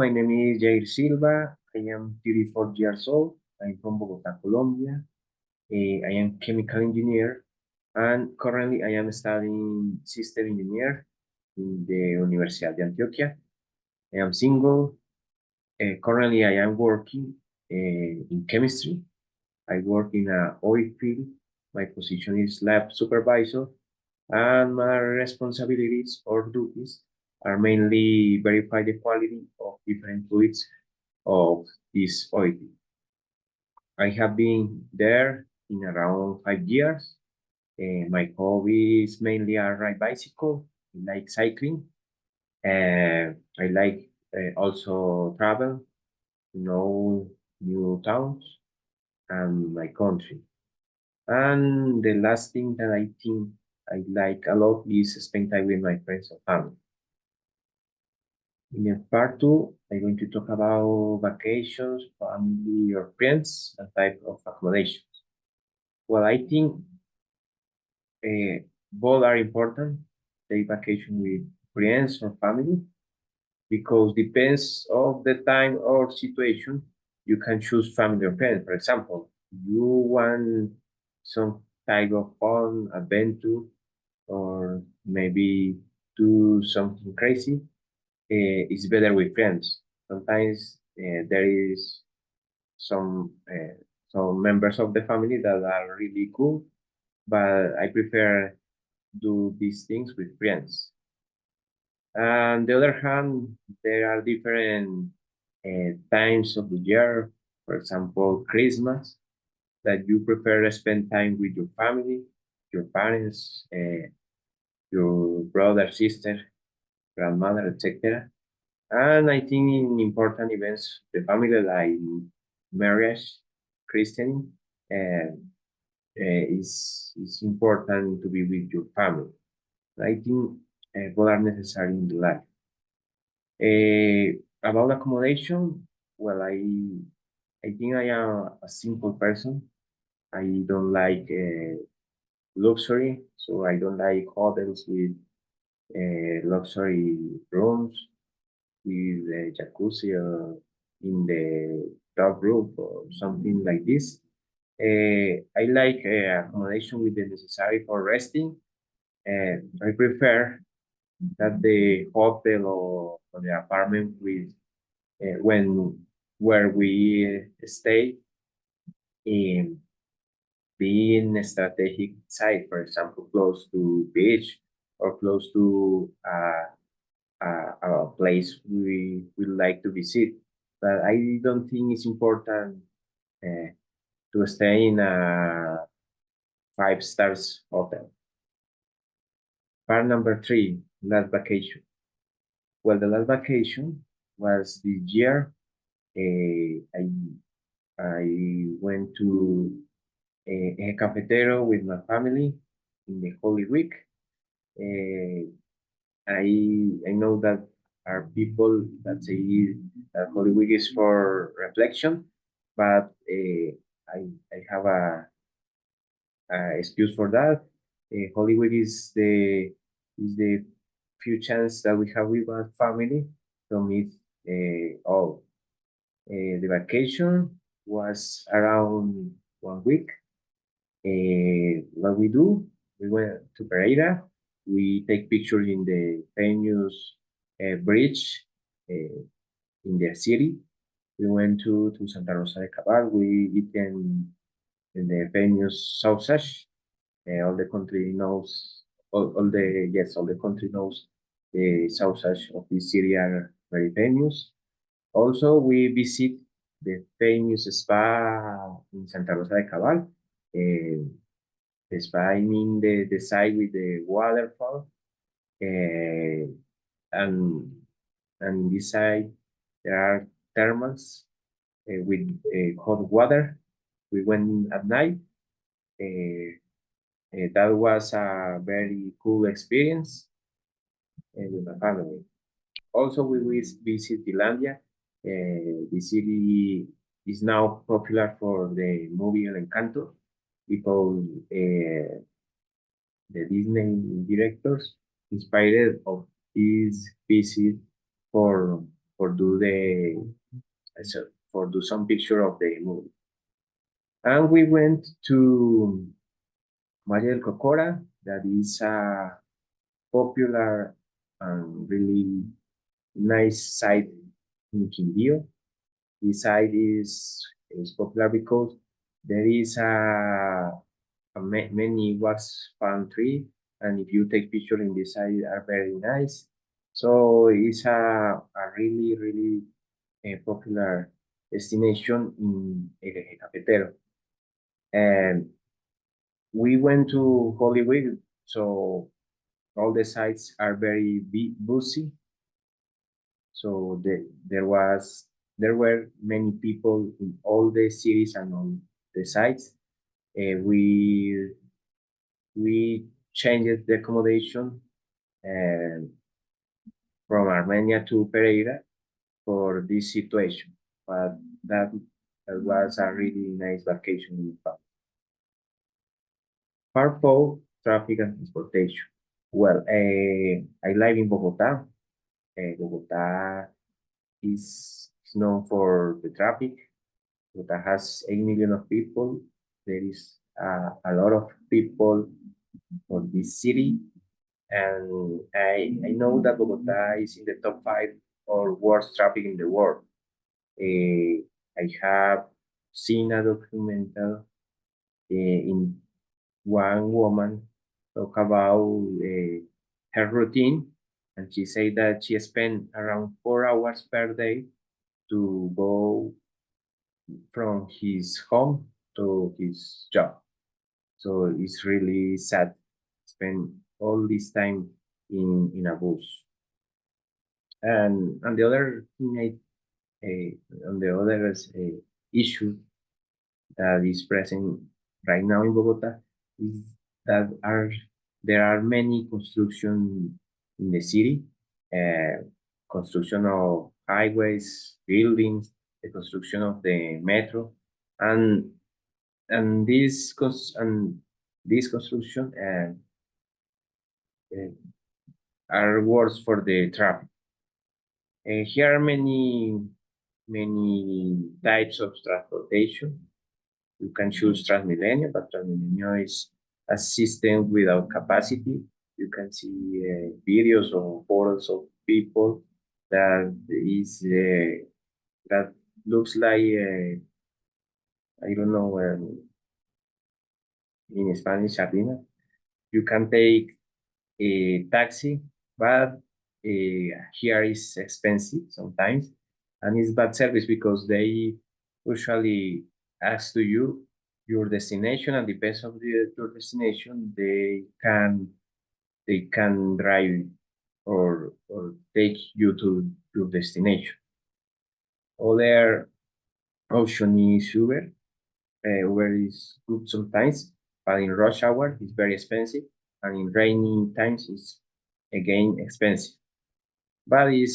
my name is Jair Silva. I am 34 years old. I'm from Bogota, Colombia. I am chemical engineer, and currently I am studying system engineer in the Universidad de Antioquia. I am single. Currently, I am working in chemistry. I work in a oil field. My position is lab supervisor, and my responsibilities or duties are mainly verify the quality of different fluids of this oil field. I have been there in around 5 years. My hobby is mainly I ride bicycle. I like cycling. I like also travel, know new towns and my country. And the last thing that I think I like a lot is spend time with my friends and family. In the part two, I'm going to talk about vacations, family or friends, and type of accommodations. Well, I think both are important. Take vacation with friends or family because depends of the time or situation. You can choose family or friends. For example, you want some type of fun adventure or maybe do something crazy. It's better with friends. Sometimes there is some members of the family that are really cool, but I prefer do these things with friends. On the other hand, there are different times of the year. For example, Christmas, that you prefer to spend time with your family, your parents, your brother, sister, grandmother, etc. And I think in important events, the family like marriage, Christian, uh, is important to be with your family. I think both are necessary in the life. About accommodation, well, I think I am a simple person. I don't like luxury, so I don't like hotels with luxury rooms with a jacuzzi or in the top roof or something like this. I like accommodation with the necessary for resting. I prefer that the hotel or the apartment with when where we stay in being a strategic site, for example, close to beach or close to a place we would like to visit. But I don't think it's important uh, to stay in a 5 stars hotel. Part number three, last vacation. Well, the last vacation was this year. I went to a cafeteria with my family in the Holy Week. Uh, I know that are people that say that Holy Week is for reflection, but I have a excuse for that. Holy Week is the few chance that we have with our family to meet all. The vacation was around 1 week. What we do, we went to Pereira. We take pictures in the famous bridge in the city. We went to Santa Rosa de Cabal. We eaten in the famous sausage. All the country knows, all the country knows the sausage of this city are very famous. Also, we visit the famous spa in Santa Rosa de Cabal. The spa, I mean the side with the waterfall. Uh, and and this side there are thermals with hot water. We went at night. That was a very cool experience with my family. Also, we will visit Finlandia. The city is now popular for the movie El Encanto because the Disney directors inspired of this visit for for do some picture of the movie. And we went to Valle del Cocora, that is a popular and really nice site in Quindío. This site is popular because there is many wax palm tree, and if you take picture in this site are very nice. So it's a really popular destination in El Eje Cafetero. And we went to Holy Week, so all the sites are very busy. So there were many people in all the cities and on the sites. We changed the accommodation from Armenia to Pereira for this situation, but that was a really nice vacation in fact. Part 4, traffic and transportation. Well, I live in Bogota. Bogota is known for the traffic. Bogota has 8 million of people. There is a lot of people for this city. And I know that Bogota is in the top 5 or worst traffic in the world. I have seen a documentary in one woman talk about her routine, and she said that she spent around 4 hours per day to go from his home to his job. So it's really sad spend all this time in a bus. And the other thing on the other issue that is present right now in Bogota is that there are many construction in the city, construction of highways, buildings, the construction of the metro, and this construction uh, are worse for the traffic. Here are many types of transportation. You can choose Transmilenio, but Transmilenio is a system without capacity. You can see videos or photos of people that is that looks like I don't know in Spanish, sardina. You can take a taxi, but here is expensive sometimes, and it's bad service because they usually ask to you your destination, and depends on your destination, they can drive or take you to your destination. Other option is Uber. Uber is good sometimes, but in rush hour it's very expensive, and in rainy times it's again expensive. But I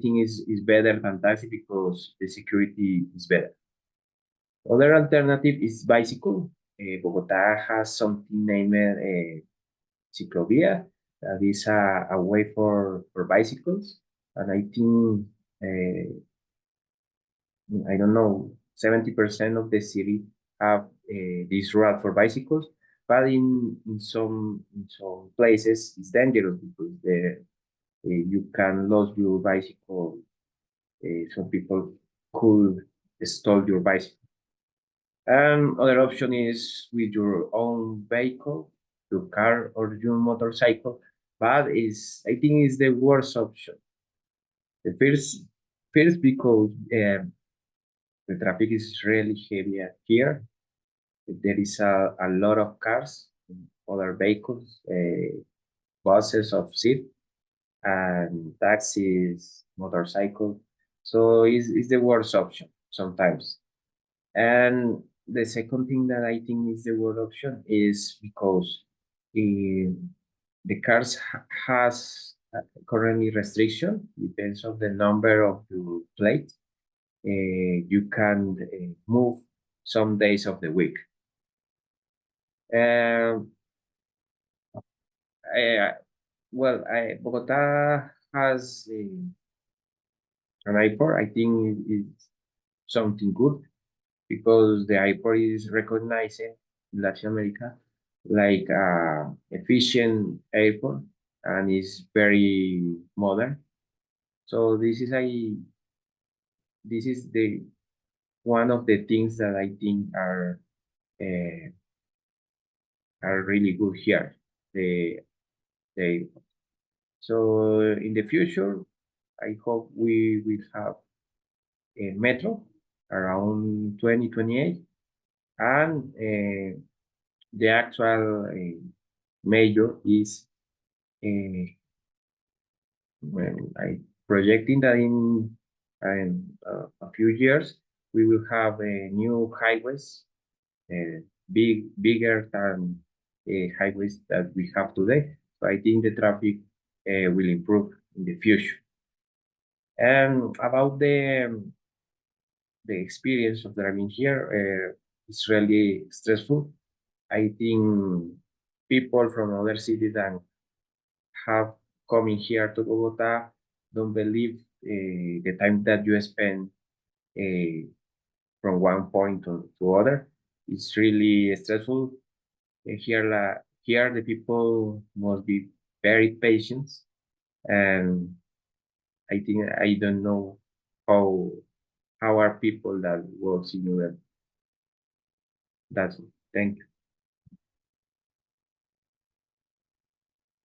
think is better than taxi because the security is better. Other alternative is bicycle. Bogota has something named ciclovia, that is a way for bicycles, and I think I don't know, 70% of the city have this route for bicycles, but in some places it's dangerous because you can lose your bicycle. Some people could steal your bicycle. Other option is with your own vehicle, your car or your motorcycle, but I think is the worst option. The first because the traffic is really heavy here. There is a lot of cars, other vehicles, buses of seat, and taxis, motorcycle. So it's the worst option sometimes. And the second thing that I think is the worst option is because the cars has currently restriction, depends on the number of your plate. You can move some days of the week. Um, Bogota has an airport, I think it's something good because the airport is recognized in Latin America like efficient airport and is very modern. So this is the one of the things that I think uh, are really good here. The the so in the future, I hope we will have a metro around 2028, and the actual major is when I projecting that in a few years we will have a new highways, bigger than highways that we have today. So I think the traffic will improve in the future. And about the experience of driving here, it's really stressful. I think people from other cities that have coming here to Bogota don't believe the time that you spend uh, from one point to other. It's really stressful. Here the people must be very patient, and I think I don't know how how are people that works in Europe. That's it. Thank you.